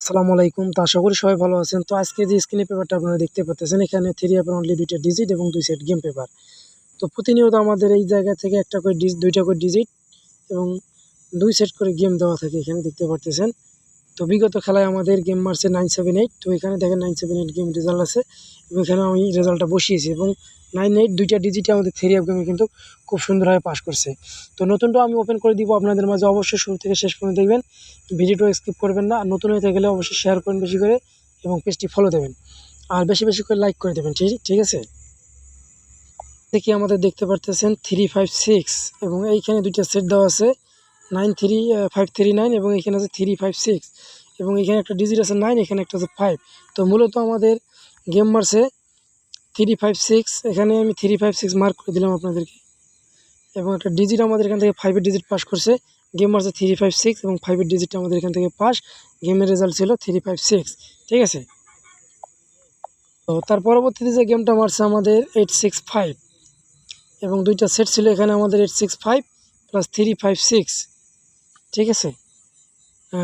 আসসালামু আলাইকুম। তো আশা করি সবাই ভালো আছেন। তো আজকে যে স্ক্রিনে পেপারটা আপনারা দেখতে পাচ্ছেন, এখানে 3 অ্যাপের অনলি 2টা ডিজিট এবং 2 সেট গেম পেপার। তো প্রতিনিয়ত আমাদের এই জায়গা থেকে একটা করে 2টা করে ডিজিট এবং 2 সেট করে গেম দেওয়া থাকে, এখানে দেখতে পারতেছেন। তো বিগত খেলায় আমাদের গেম মারছে 978। তো এখানে দেখেন 978 গেম রেজাল্ট আছে এবং এখানে আমি রেজাল্টটা বসিয়েছি এবং 98 2টা ডিজিটে আমাদের 3 অ্যাপ গেমে কিন্তু খুব সুন্দরভাবে পাস করছে। তো নতুনটাও আমি ওপেন করে দিব আপনাদের মাঝে, অবশ্যই শুরু থেকে শেষ পর্যন্ত দেখবেন, ভিডিওটা স্কিপ করবেন না। আর নতুন হয়ে থাকলে অবশ্যই শেয়ার করুন বেশি করে এবং পেজটি ফলো দেবেন আর বেশি বেশি করে লাইক করে দেবেন। ঠিক আছে। দেখি আমাদের দেখতে পারতেছেন 356 এবং এইখানে 2টা সেট দেওয়া আছে 93539 এবং এখানে আছে 356 এবং এখানে একটা ডিজিট আছে 9, এখানে একটা আছে 5। তো মূলত আমাদের গেম মারছে 356, এখানে আমি 356 মার্ক করে দিলাম আপনাদেরকে এবং একটা ডিজিট আমাদের এখান থেকে 5-এর ডিজিট পাস করছে। গেম মারছে 356 এবং 5-এর ডিজিটটা আমাদের এখান থেকে পাস। গেমের রেজাল্ট ছিল 356। ঠিক আছে। তো তার পরবর্তীতে যে গেমটা মারছে আমাদের 865 এবং 2টা সেট ছিল এখানে আমাদের 865 প্লাস 356। ঠিক আছে,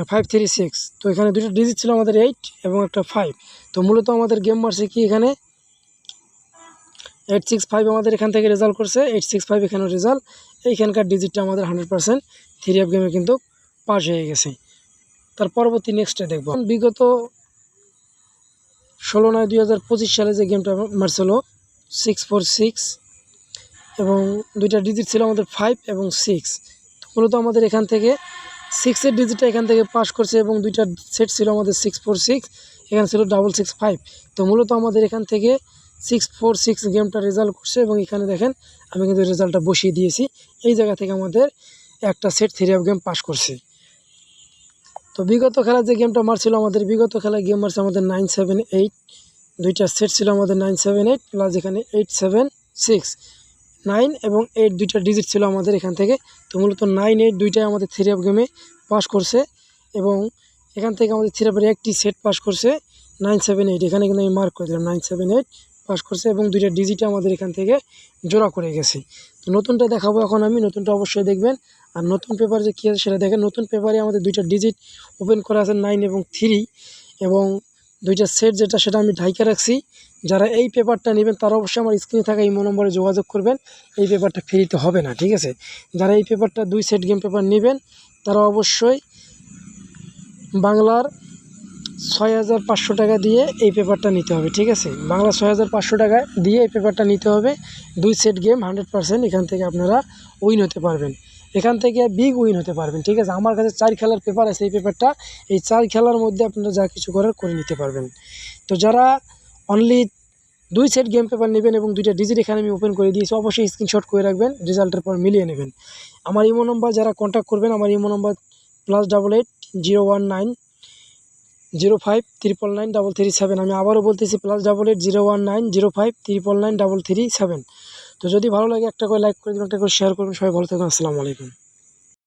536। তো এখানে 2টা ডিজিট ছিল আমাদের 8 এবং একটা 5। তো মূলত আমাদের গেম মারছে কি এখানে 865 আমাদের এখান থেকে রেজাল্ট করছে। 865 এখানে রেজাল্ট, এইখানকার ডিজিটটা আমাদের 100% 3 অ্যাপ গেমে কিন্তু পাস হয়ে গেছে। তার পরবর্তী নেক্সটে দেখব বিগত 16/9/2025 সালে যে গেমটা মারছিল 646 এবং 2টা ডিজিট ছিল আমাদের 5 এবং 6। তো মূলত আমাদের এখান থেকে 6-এর ডিজিটটা এখান থেকে পাস করছে এবং 2টা সেট ছিল আমাদের 646, এখানে ছিল 665। তো মূলত আমাদের এখান থেকে 646 গেমটা রেজাল্ট করছে এবং এখানে দেখেন আমি কিন্তু রেজাল্টটা বসিয়ে দিয়েছি। এই জায়গা থেকে আমাদের একটা সেট 3 অ্যাপ গেম পাস করছে। তো বিগত খেলায় যে গেমটা মারছিল আমাদের, বিগত খেলায় গেম মারছে আমাদের 978, 2টা সেট ছিল আমাদের 978 প্লাস এখানে 876। 9 এবং 8 2টা ডিজিট ছিল আমাদের এখান থেকে। তো মূলত 9 8 2টাই আমাদের 3 অ্যাপ গেমে পাস করছে এবং এখান থেকে আমাদের 3 অ্যাপের একটি সেট পাস করছে 978। এখানে কিন্তু আমি মার্ক করে দিলাম 978 পাস করছে এবং 2টা ডিজিটে আমাদের এখান থেকে জোড়া করে গেছে। তো নতুনটা দেখাবো এখন আমি, নতুনটা অবশ্যই দেখবেন। আর নতুন পেপার যে কী আছে সেটা দেখেন। নতুন পেপারে আমাদের 2টা ডিজিট ওপেন করা আছে 9 এবং 3 এবং 2টা সেট যেটা সেটা আমি ঢাইকা রাখছি। যারা এই পেপারটা নেবেন তারা অবশ্যই আমার স্ক্রিনে থাকা ইমো নম্বরে যোগাযোগ করবেন। এই পেপারটা ফ্রিতে হবে না। ঠিক আছে। যারা এই পেপারটা 2 সেট গেম পেপার নেবেন তারা অবশ্যই বাংলার 6500 টাকা দিয়ে এই পেপারটা নিতে হবে। ঠিক আছে, বাংলা 6500 টাকা দিয়ে এই পেপারটা নিতে হবে। 2 সেট গেম 100% এখান থেকে আপনারা উইন হতে পারবেন, এখান থেকে বিগ উইন হতে পারবেন। ঠিক আছে, আমার কাছে 4 খেলার পেপার আছে। এই পেপারটা এই 4 খেলার মধ্যে আপনারা যা কিছু করার করে নিতে পারবেন। তো যারা অনলি 2 সেট গেম পেপার নেবেন এবং 2টা ডিজিট এখানে আমি ওপেন করে দিয়েছি, অবশ্যই স্ক্রিনশট করে রাখবেন, রেজাল্টের পর মিলিয়ে নেবেন। আমার ইমো নম্বর যারা কন্ট্যাক্ট করবেন, আমার ইমো নম্বর +88 019 05 999 337। আমি আবারও বলতেছি +88 019 05 999 337। তো যদি ভালো লাগে একটা করে লাইক করে দিন, একটা করে শেয়ার করবেন। সবাই ভালো থাকুন। আসসালামু আলাইকুম।